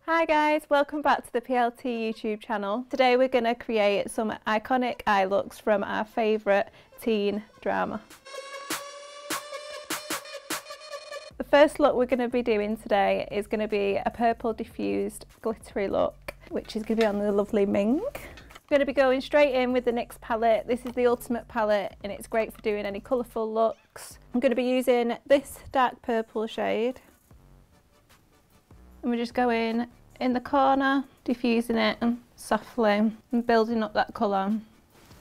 Hi guys, welcome back to the PLT YouTube channel. Today we're going to create some iconic eye looks from our favourite teen drama. The first look we're going to be doing today is going to be a purple diffused glittery look, which is going to be on the lovely Ming. I'm going to be going straight in with the NYX palette. This is the Ultimate palette and it's great for doing any colourful looks. I'm going to be using this dark purple shade. And we're just going in the corner, diffusing it softly and building up that colour. And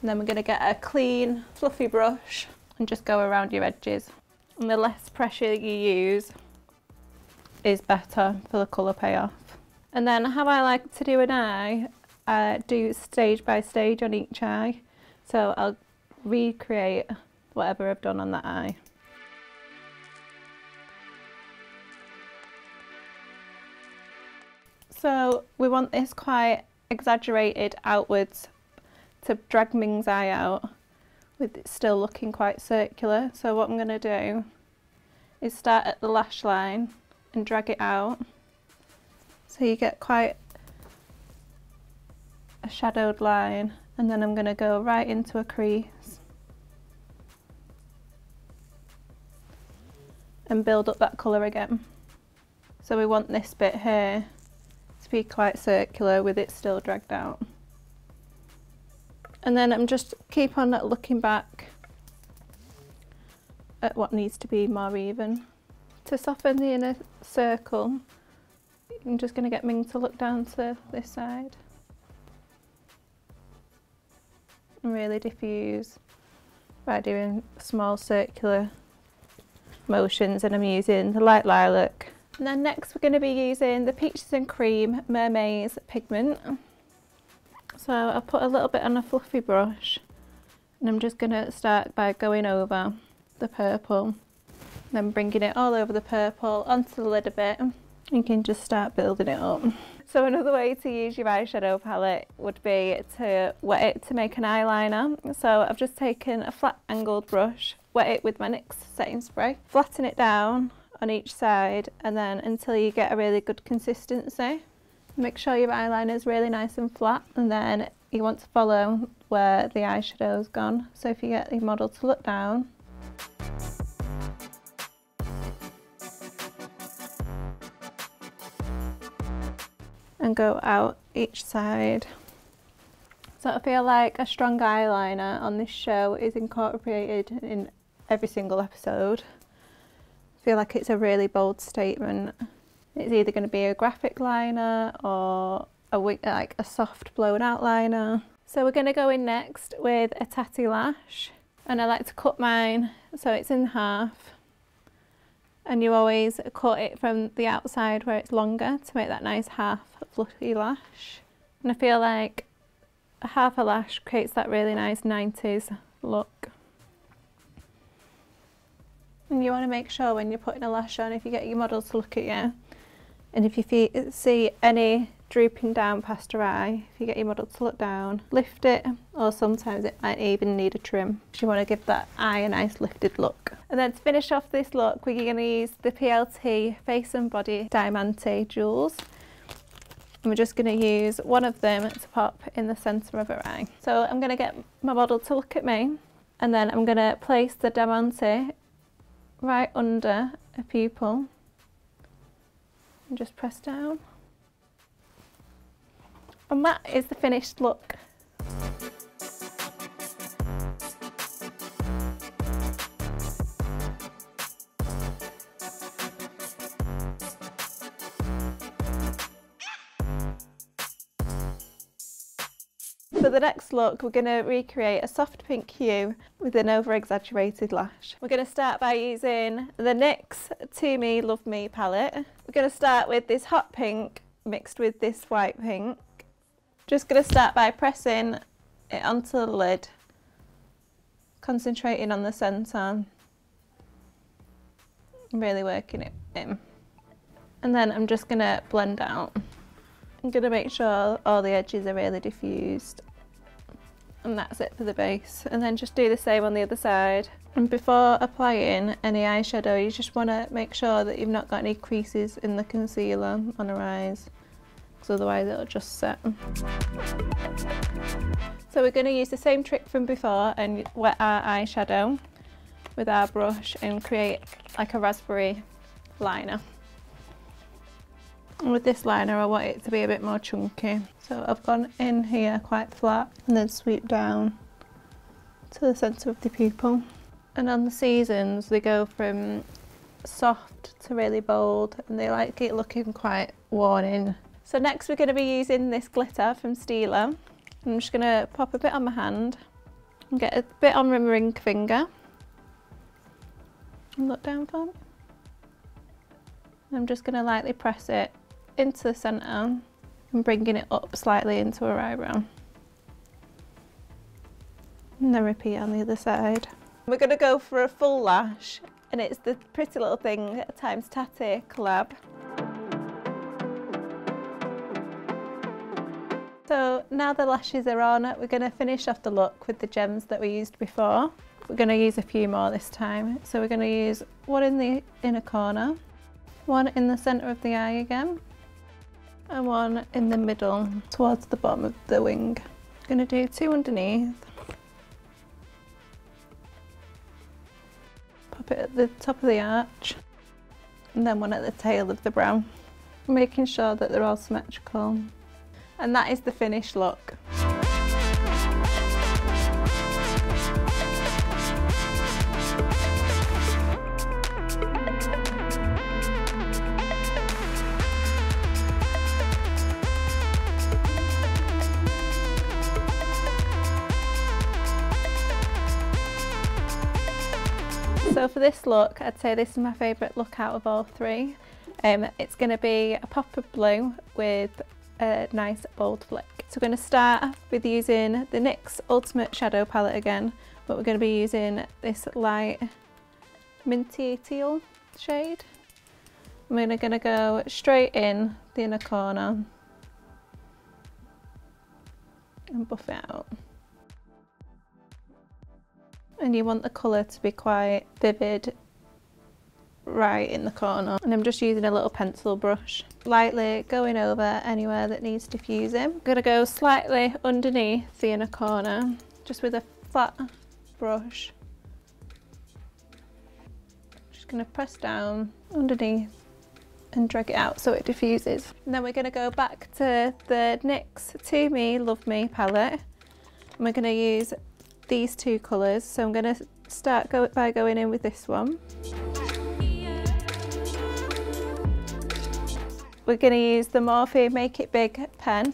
then we're going to get a clean, fluffy brush and just go around your edges. And the less pressure you use is better for the colour payoff. And then how I like to do an eye, I do stage by stage on each eye. So I'll recreate whatever I've done on that eye. So we want this quite exaggerated outwards to drag Ming's eye out with it still looking quite circular. So what I'm going to do is start at the lash line and drag it out so you get quite a shadowed line, and then I'm going to go right into a crease and build up that colour again. So we want this bit here to be quite circular with it still dragged out. And then I'm just keep on looking back at what needs to be more even. To soften the inner circle, I'm just going to get Ming to look down to this side and really diffuse by doing small circular motions, and I'm using the light lilac. And then next we're going to be using the Peaches and Cream Mermaids pigment. So I'll put a little bit on a fluffy brush and I'm just going to start by going over the purple, then bringing it all over the purple onto the lid a bit. You can just start building it up. So another way to use your eyeshadow palette would be to wet it to make an eyeliner. So I've just taken a flat angled brush, wet it with my NYX setting spray, flatten it down on each side, and then until you get a really good consistency. Make sure your eyeliner is really nice and flat, and then you want to follow where the eyeshadow's gone. So if you get the model to look down, and go out each side. So I feel like a strong eyeliner on this show is incorporated in every single episode. I feel like it's a really bold statement. It's either going to be a graphic liner or like a soft blown out liner. So we're going to go in next with a tatty lash, and I like to cut mine so it's in half, and you always cut it from the outside where it's longer to make that nice half fluffy lash. And I feel like a half a lash creates that really nice 90s look. And you want to make sure when you're putting a lash on, if you get your model to look at you, and if you see any drooping down past her eye, if you get your model to look down, lift it, or sometimes it might even need a trim. You want to give that eye a nice lifted look. And then to finish off this look, we're going to use the PLT Face and Body Diamante Jewels. And we're just going to use one of them to pop in the centre of her eye. So I'm going to get my model to look at me, and then I'm going to place the Diamante right under a pupil and just press down. And that is the finished look. For the next look, we're going to recreate a soft pink hue with an over-exaggerated lash. We're going to start by using the NYX To Me Love Me palette. We're going to start with this hot pink mixed with this white pink. Just going to start by pressing it onto the lid, concentrating on the centre, really working it in. And then I'm just going to blend out. I'm going to make sure all the edges are really diffused. And that's it for the base. And then just do the same on the other side. And before applying any eyeshadow, you just want to make sure that you've not got any creases in the concealer on her eyes. because otherwise it'll just set. So we're going to use the same trick from before and wet our eyeshadow with our brush and create like a raspberry liner. And with this liner I want it to be a bit more chunky. So I've gone in here quite flat and then sweep down to the centre of the pupil. And on the seasons they go from soft to really bold and they like it looking quite worn in. So next we're going to be using this glitter from Stila. I'm just going to pop a bit on my hand and get a bit on my ring finger. And look down for me. I'm just going to lightly press it into the centre and bringing it up slightly into her eyebrow. And then repeat on the other side. We're going to go for a full lash and it's the Pretty Little Thing times Tatti collab. So now the lashes are on, we're going to finish off the look with the gems that we used before. We're going to use a few more this time. So we're going to use one in the inner corner, one in the centre of the eye again, and one in the middle towards the bottom of the wing. I'm going to do two underneath. Pop it at the top of the arch, and then one at the tail of the brow, making sure that they're all symmetrical. And that is the finished look. So for this look, I'd say this is my favourite look out of all three. It's going to be a pop of blue with a nice bold flick. So we're going to start with using the NYX Ultimate Shadow Palette again, but we're going to be using this light minty teal shade. We're going to go straight in the inner corner and buff it out. And you want the colour to be quite vivid right in the corner. And I'm just using a little pencil brush, lightly going over anywhere that needs diffusing. I'm going to go slightly underneath the inner corner, just with a flat brush. Just going to press down underneath and drag it out so it diffuses. And then we're going to go back to the NYX To Me Love Me palette. And we're going to use these two colours. So I'm going to start by going in with this one. We're going to use the Morphe Make It Big pen,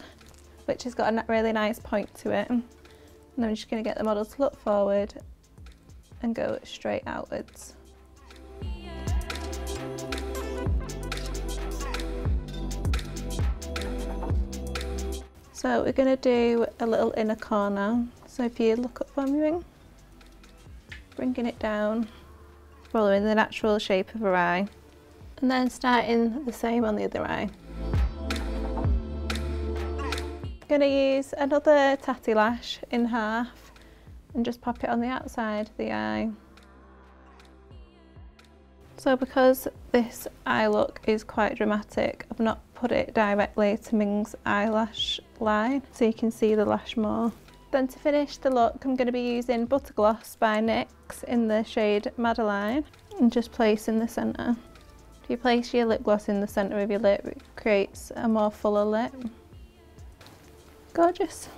which has got a really nice point to it. And then I'm just going to get the model to look forward and go straight outwards. So we're going to do a little inner corner. So if you look up for me, bringing it down, following the natural shape of her eye. And then starting the same on the other eye. I'm going to use another Tatti lash in half and just pop it on the outside of the eye. So because this eye look is quite dramatic, I've not put it directly to Ming's eyelash line so you can see the lash more. Then to finish the look, I'm going to be using Butter Gloss by NYX in the shade Madeline and just place in the centre. If you place your lip gloss in the centre of your lip, it creates a more fuller lip. Gorgeous.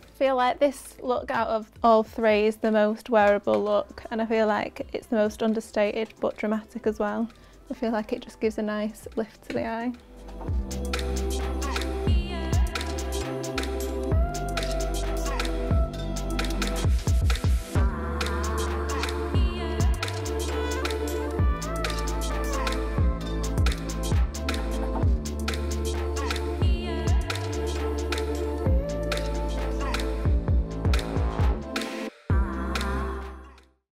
I feel like this look out of all three is the most wearable look, and I feel like it's the most understated but dramatic as well. I feel like it just gives a nice lift to the eye.